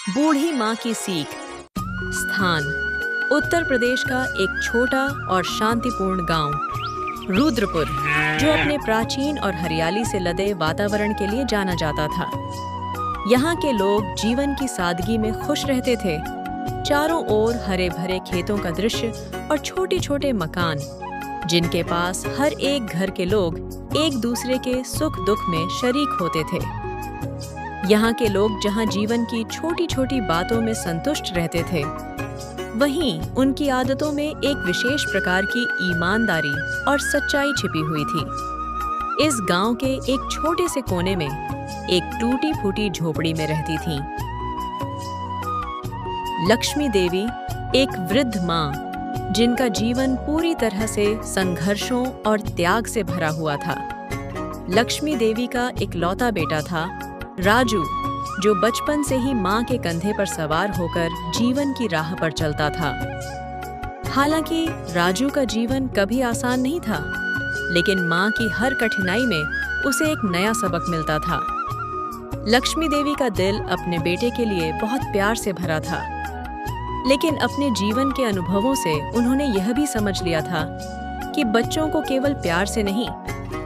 बूढ़ी माँ की सीख। स्थान उत्तर प्रदेश का एक छोटा और शांतिपूर्ण गांव, रुद्रपुर, जो अपने प्राचीन और हरियाली से लदे वातावरण के लिए जाना जाता था। यहाँ के लोग जीवन की सादगी में खुश रहते थे। चारों ओर हरे भरे खेतों का दृश्य और छोटे छोटे मकान, जिनके पास हर एक घर के लोग एक दूसरे के सुख दुख में शरीक होते थे। यहाँ के लोग जहाँ जीवन की छोटी छोटी बातों में संतुष्ट रहते थे, वहीं उनकी आदतों में एक विशेष प्रकार की ईमानदारी और सच्चाई छिपी हुई थी। इस गांव के एक छोटे से कोने में एक टूटी फूटी झोपड़ी में रहती थीं लक्ष्मी देवी, एक वृद्ध माँ जिनका जीवन पूरी तरह से संघर्षों और त्याग से भरा हुआ था। लक्ष्मी देवी का इकलौता बेटा था राजू, जो बचपन से ही माँ के कंधे पर सवार होकर जीवन की राह पर चलता था। हालांकि राजू का जीवन कभी आसान नहीं था, लेकिन माँ की हर कठिनाई में उसे एक नया सबक मिलता था। लक्ष्मी देवी का दिल अपने बेटे के लिए बहुत प्यार से भरा था, लेकिन अपने जीवन के अनुभवों से उन्होंने यह भी समझ लिया था कि बच्चों को केवल प्यार से नहीं,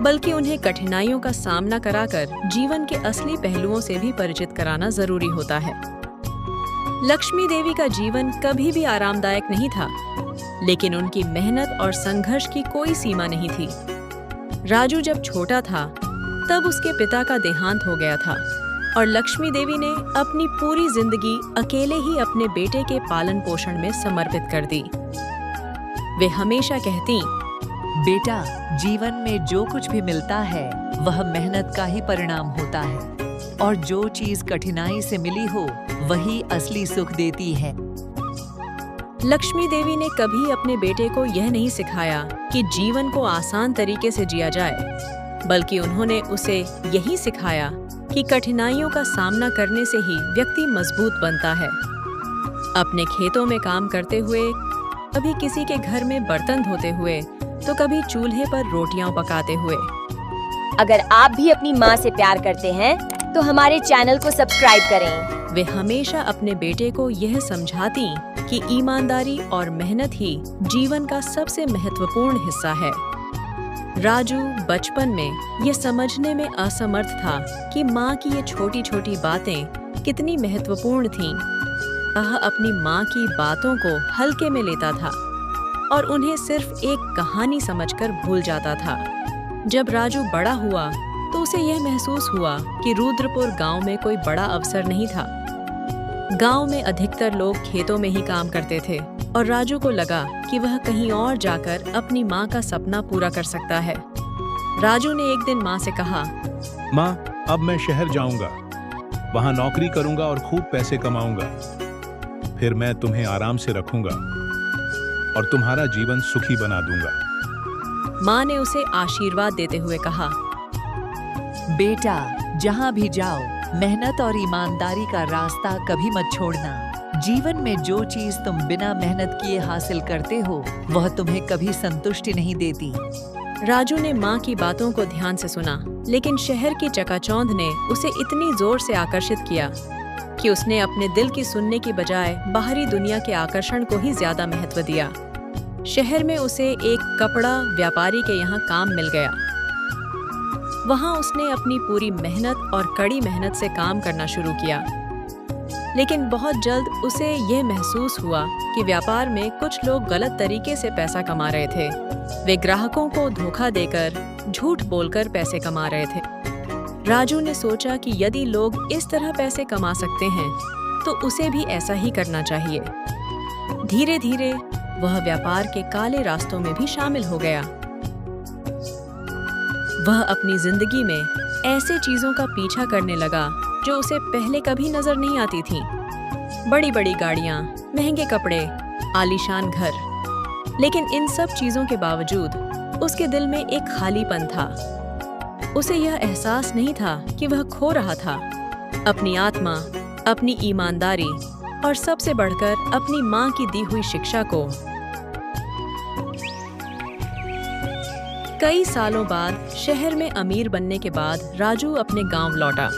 बल्कि उन्हें कठिनाइयों का सामना कराकर जीवन के असली पहलुओं से भी परिचित कराना जरूरी होता है। लक्ष्मी देवी का जीवन कभी भी आरामदायक नहीं था, लेकिन उनकी मेहनत और संघर्ष की कोई सीमा नहीं थी। राजू जब छोटा था, तब उसके पिता का देहांत हो गया था और लक्ष्मी देवी ने अपनी पूरी जिंदगी अकेले ही अपने बेटे के पालन पोषण में समर्पित कर दी। वे हमेशा कहती, बेटा, जीवन में जो कुछ भी मिलता है वह मेहनत का ही परिणाम होता है, और जो चीज कठिनाई से मिली हो वही असली सुख देती है। लक्ष्मी देवी ने कभी अपने बेटे को यह नहीं सिखाया कि जीवन को आसान तरीके से जिया जाए, बल्कि उन्होंने उसे यही सिखाया कि कठिनाइयों का सामना करने से ही व्यक्ति मजबूत बनता है। अपने खेतों में काम करते हुए, कभी किसी के घर में बर्तन धोते हुए, तो कभी चूल्हे पर रोटियां पकाते हुए। अगर आप भी अपनी माँ से प्यार करते हैं तो हमारे चैनल को सब्सक्राइब करें। वे हमेशा अपने बेटे को यह समझाती कि ईमानदारी और मेहनत ही जीवन का सबसे महत्वपूर्ण हिस्सा है। राजू बचपन में यह समझने में असमर्थ था कि माँ की ये छोटी छोटी बातें कितनी महत्वपूर्ण थीं। वह अपनी माँ की बातों को हल्के में लेता था और उन्हें सिर्फ एक कहानी समझकर भूल जाता था। जब राजू बड़ा हुआ तो उसे यह महसूस हुआ कि रुद्रपुर गांव में कोई बड़ा अवसर नहीं था। गांव में अधिकतर लोग खेतों में ही काम करते थे और राजू को लगा कि वह कहीं और जाकर अपनी माँ का सपना पूरा कर सकता है। राजू ने एक दिन माँ से कहा, माँ, अब मैं शहर जाऊंगा, वहां नौकरी करूंगा और खूब पैसे कमाऊंगा। फिर मैं तुम्हें आराम से रखूंगा और तुम्हारा जीवन सुखी बना दूंगा। माँ ने उसे आशीर्वाद देते हुए कहा, बेटा, जहाँ भी जाओ मेहनत और ईमानदारी का रास्ता कभी मत छोड़ना। जीवन में जो चीज तुम बिना मेहनत किए हासिल करते हो वह तुम्हें कभी संतुष्टि नहीं देती। राजू ने माँ की बातों को ध्यान से सुना, लेकिन शहर की चकाचौंध ने उसे इतनी जोर से आकर्षित किया कि उसने अपने दिल की सुनने की बजाय बाहरी दुनिया के आकर्षण को ही ज्यादा महत्व दिया। शहर में उसे एक कपड़ा व्यापारी के यहाँ काम मिल गया। वहाँ उसने अपनी पूरी मेहनत और कड़ी मेहनत से काम करना शुरू किया, लेकिन बहुत जल्द उसे यह महसूस हुआ कि व्यापार में कुछ लोग गलत तरीके से पैसा कमा रहे थे। वे ग्राहकों को धोखा देकर, झूठ बोलकर पैसे कमा रहे थे। राजू ने सोचा कि यदि लोग इस तरह पैसे कमा सकते हैं, तो उसे भी ऐसा ही करना चाहिए। धीरे धीरे वह व्यापार के काले रास्तों में भी शामिल हो गया। वह अपनी जिंदगी में ऐसे चीजों का पीछा करने लगा जो उसे पहले कभी नजर नहीं आती थीं। बड़ी बड़ी गाड़ियां, महंगे कपड़े, आलीशान घर। लेकिन इन सब चीजों के बावजूद उसके दिल में एक खालीपन था। उसे यह एहसास नहीं था कि वह खो रहा था अपनी आत्मा, अपनी ईमानदारी और सबसे बढ़कर अपनी माँ की दी हुई शिक्षा को। कई सालों बाद शहर में अमीर बनने के बाद राजू अपने गांव लौटा।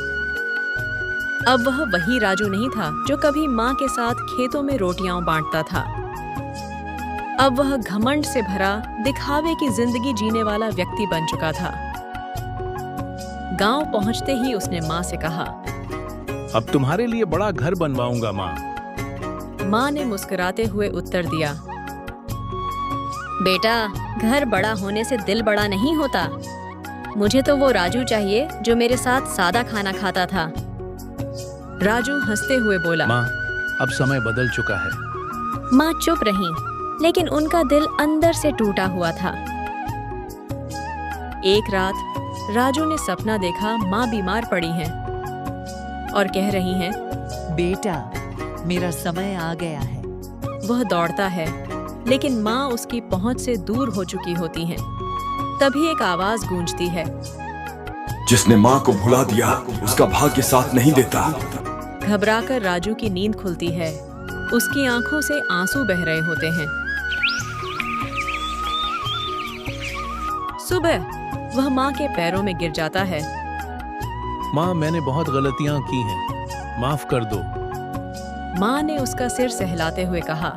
अब वह वही राजू नहीं था जो कभी माँ के साथ खेतों में रोटियां बांटता था। अब वह घमंड से भरा दिखावे की जिंदगी जीने वाला व्यक्ति बन चुका था। गांव पहुंचते ही उसने माँ से कहा, अब तुम्हारे लिए बड़ा घर बनवाऊंगा माँ। माँ ने मुस्कुराते हुए उत्तर दिया, बेटा, घर बड़ा होने से दिल बड़ा नहीं होता। मुझे तो वो राजू चाहिए जो मेरे साथ सादा खाना खाता था। राजू हंसते हुए बोला। माँ, अब समय बदल चुका है। माँ चुप रहीं, लेकिन उनका दिल अंदर से टूटा हुआ था। एक रात राजू ने सपना देखा, माँ बीमार पड़ी हैं और कह रही हैं, बेटा, मेरा समय आ गया है। वह दौड़ता है, लेकिन माँ उसकी पहुंच से दूर हो चुकी होती हैं। तभी एक आवाज गूंजती है, जिसने माँ को भुला दिया उसका भाग्य साथ नहीं देता। घबराकर राजू की नींद खुलती है। उसकी आंखों से आंसू बह रहे होते हैं। सुबह वह माँ के पैरों में गिर जाता है। माँ, मैंने बहुत गलतियां की हैं, माफ कर दो। माँ ने उसका सिर सहलाते हुए कहा,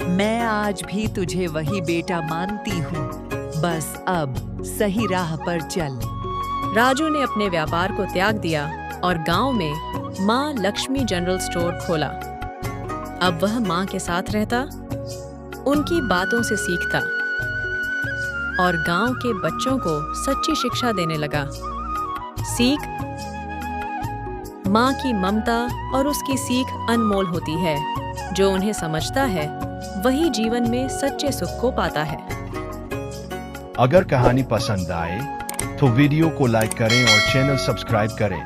मैं आज भी तुझे वही बेटा मानती हूँ, बस अब सही राह पर चल। राजू ने अपने व्यापार को त्याग दिया और गांव में माँ लक्ष्मी जनरल स्टोर खोला। अब वह माँ के साथ रहता, उनकी बातों से सीखता और गांव के बच्चों को सच्ची शिक्षा देने लगा। सीख, माँ की ममता और उसकी सीख अनमोल होती है। जो उन्हें समझता है वही जीवन में सच्चे सुख को पाता है। अगर कहानी पसंद आए तो वीडियो को लाइक करें और चैनल सब्सक्राइब करें।